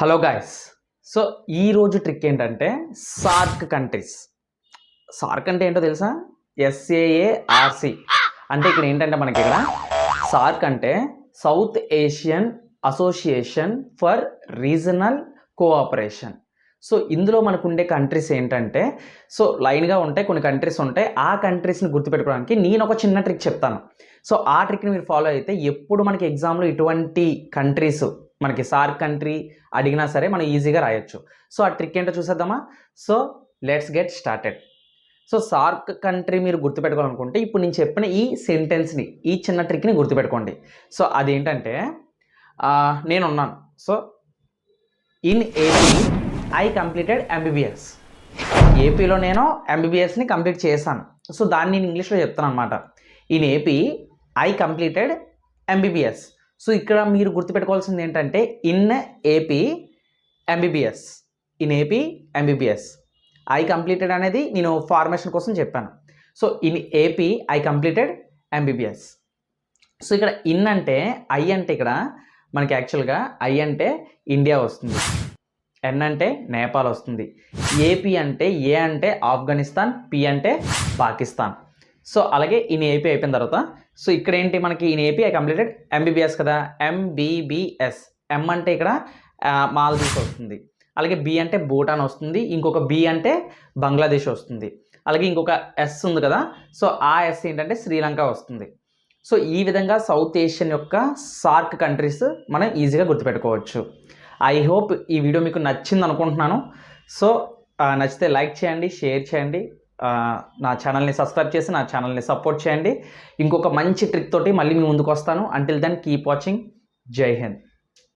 Hello guys. So ఈరోజు trick ఏంటంటే SAARC countries. SAARC అంటే ఏంటో తెలుసా? SAARC అంటే ఇక్కడ ఏంటంటే మనకి ఇక్కడ సార్క్ అంటే south Asian association for regional cooperation. So ఇందులో మనకు ఉండే కంట్రీస్ ఏంటంటే సో లైన్గా ఉంటాయి, కొన్ని కంట్రీస్ ఉంటాయి. ఆ కంట్రీస్ని గుర్తుపెట్టుకోవడానికి నేను ఒక చిన్న ట్రిక్ చెప్తాను. సో ఆ ట్రిక్ని మీరు ఫాలో అయితే ఎప్పుడు మనకి ఎగ్జామ్లో ఇటువంటి కంట్రీస్ మనకి సార్క్ కంట్రీ అడిగినా సరే మనం ఈజీగా రాయొచ్చు. సో ఆ ట్రిక్ ఏంటో చూసేద్దామా? So let's get started. So SAARC country మీరు గుర్తుపెట్టుకోవాలనుకుంటే ఇప్పుడు నేను చెప్పిన ఈ సెంటెన్స్ని, ఈ చిన్న ట్రిక్ని గుర్తుపెట్టుకోండి. సో అదేంటంటే నేనున్నాను. So in AP I completed MBBS. ఏపీలో నేను MBBSని కంప్లీట్ చేశాను. సో దాన్ని నేను ఇంగ్లీష్లో చెప్తాను అనమాట. In AP I completed MBBS. So ఇక్కడ మీరు గుర్తుపెట్టుకోవాల్సింది ఏంటంటే in AP MBBS, in AP MBBS. I completed అనేది నేను ఫార్మేషన్ కోసం చెప్పాను. So in AP I completed MBBS. So ఇక్కడ ఇన్ అంటే ఐ అంటే ఇక్కడ మనకి యాక్చువల్గా ఐ అంటే ఇండియా వస్తుంది, ఎన్ అంటే నేపాల్ వస్తుంది, ఏపీ అంటే ఏ అంటే ఆఫ్ఘనిస్తాన్, పి అంటే పాకిస్తాన్. సో అలాగే ఇన్ ఏపీ అయిపోయిన తర్వాత సో ఇక్కడ ఏంటి మనకి in AP I completed MBBS కదా, MBBS. ఎం అంటే ఇక్కడ మాల్దీవ్స్ వస్తుంది, అలాగే బి అంటే భూటాన్ వస్తుంది, ఇంకొక బి అంటే బంగ్లాదేశ్ వస్తుంది, అలాగే ఇంకొక ఎస్ ఉంది కదా. సో ఆ ఎస్ ఏంటంటే శ్రీలంక వస్తుంది. సో ఈ విధంగా సౌత్ ఏషియన్ యొక్క సార్క్ కంట్రీస్ మనం ఈజీగా గుర్తుపెట్టుకోవచ్చు. ఐ హోప్ ఈ వీడియో మీకు నచ్చింది అనుకుంటున్నాను. సో నచ్చితే లైక్ చేయండి, షేర్ చేయండి, నా ఛానల్ని సబ్స్క్రైబ్ చేసి నా ఛానల్ని సపోర్ట్ చేయండి. ఇంకొక మంచి ట్రిక్ తోటి మళ్ళీ మీ ముందుకు వస్తాను. Until then keep watching. Jai Hind.